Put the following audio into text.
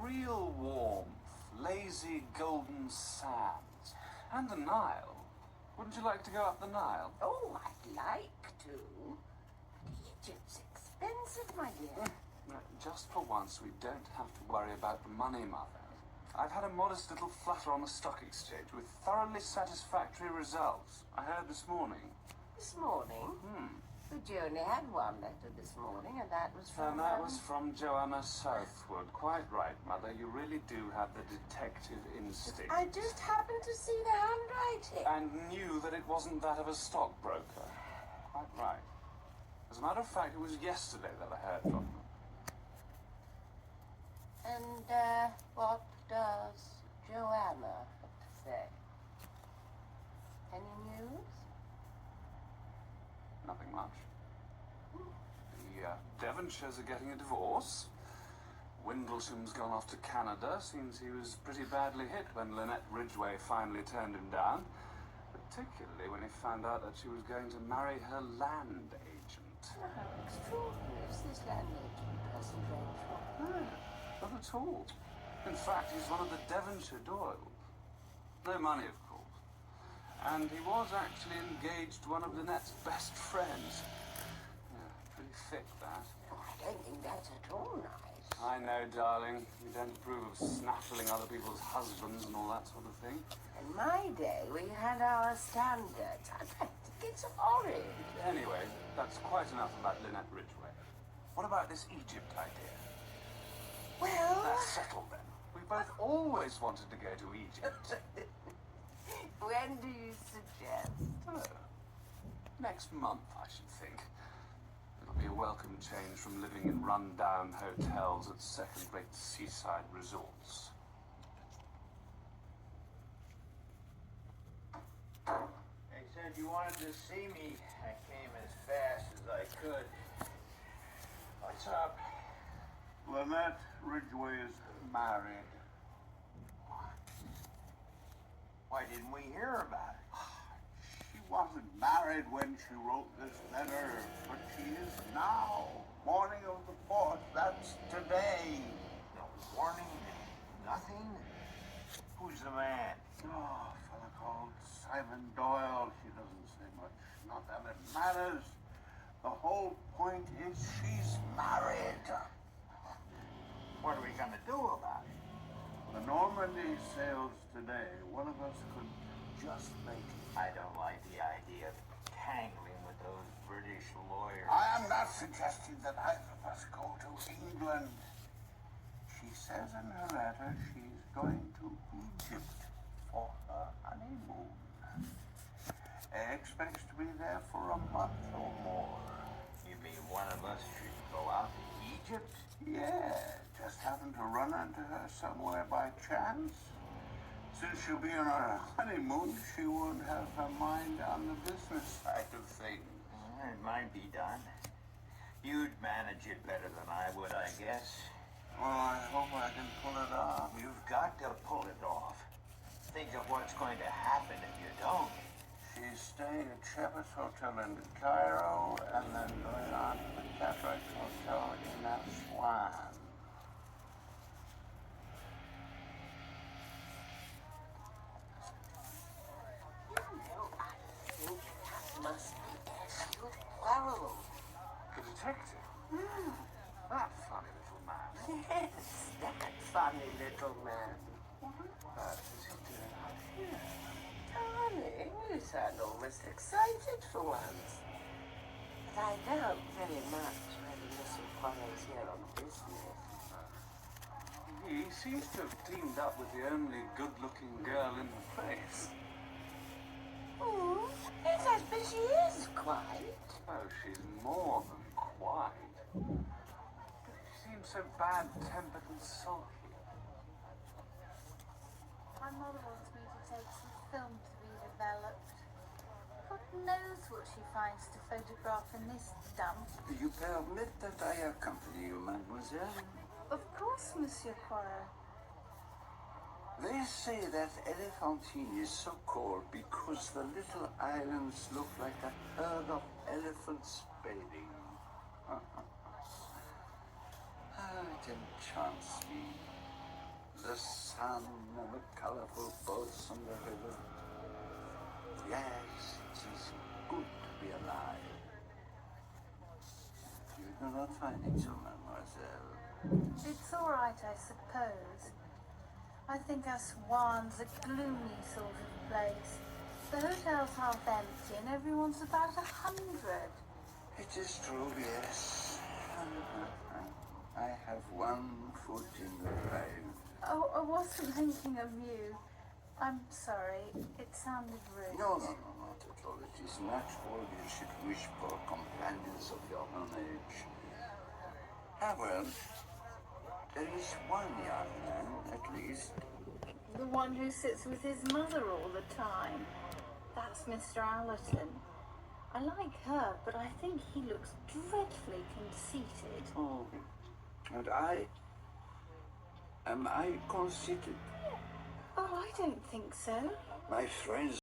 real warmth, lazy golden sands, and the Nile. Wouldn't you like to go up the Nile? Oh, I'd like to. But Egypt's expensive, my dear. Just for once, we don't have to worry about the money, Mother. I've had a modest little flutter on the stock exchange with thoroughly satisfactory results. I heard this morning. This morning? But you only had one letter this morning, and that was from... And that was from Joanna Southwood. Quite right, Mother. You really do have the detective instinct. I just happened to see the handwriting. And knew that it wasn't that of a stockbroker. Quite right. As a matter of fact, it was yesterday that I heard from them. And, what does Joanna have to say? Any news? Nothing much. The Devonshires are getting a divorce. Windlesham's gone off to Canada. Seems he was pretty badly hit when Lynette Ridgway finally turned him down. Particularly when he found out that she was going to marry her land agent. How extraordinary is this land agent, Percy Rachel? No, not at all. In fact, he's one of the Devonshire Doyles. No money, of course. And he was actually engaged to one of Lynette's best friends. Yeah, pretty thick, that. Oh, I don't think that's at all nice. I know, darling. You don't approve of snaffling other people's husbands and all that sort of thing. In my day, we had our standards. I think it's horrid. Anyway, that's quite enough about Lynette Ridgway. What about this Egypt idea? Well... That's settled, then. We both always wanted to go to Egypt. When do you suggest? Next month, I should think. It'll be a welcome change from living in run-down hotels at second-rate seaside resorts. They said you wanted to see me. I came as fast as I could. What's up? Lynette Ridgway is married. Why didn't we hear about it? She wasn't married when she wrote this letter, but she is now. Morning of the 4th, that's today. No warning, nothing? Who's the man? Oh, a fella called Simon Doyle. She doesn't say much. Not that it matters. The whole point is she's married. What are we gonna do about it? The Normandy sails today. One of us could just make it. I don't like the idea of tangling with those British lawyers. I am not suggesting that either of us go to England. She says in her letter she's going to Egypt for her honeymoon. Expects to be there for a month or more. You mean one of us should go out to Egypt? Yeah, just happen to run into her somewhere by chance. Since she'll be on her honeymoon, she won't have her mind on the business side of things. It might be done. You'd manage it better than I would, I guess. Well, I hope I can pull it off. You've got to pull it off. Think of what's going to happen if you don't. She's staying at Shepherd's Hotel in Cairo and then going on to the Cataract Hotel in Aswan. I think that must be Hercule Poirot. The detective? That funny little man. Yes, that funny little man. What is he doing out here? Darling, you sound almost excited for once. But I doubt very much whether Monsieur Poirot's here on business. He seems to have teamed up with the only good-looking girl in the place. Oh, yes, I suppose she is quite. Oh, she's more than quite. She seems so bad-tempered and sulky. My mother wants me to take some film to be developed. God knows what she finds to photograph in this dump. You permit that I accompany you, mademoiselle? Of course, Monsieur Poirot. They say that Elephantine is so called because the little islands look like a herd of elephants bathing. It enchants me. the sun and the colourful boats on the river. Yes, it is good to be alive. You do not find it so, mademoiselle. It's all right, I suppose. I think Aswan's a gloomy sort of place. The hotel's half empty and everyone's about 100. It is true, yes. I have one foot in the grave. Oh, I wasn't thinking of you. I'm sorry. It sounded rude. No, not at all. It is natural you should wish for companions of your own age. However, there is one young man, at least. The one who sits with his mother all the time. That's Mr. Allerton. I like her, but I think he looks dreadfully conceited. Oh, and am I conceited? Oh, I don't think so. My friends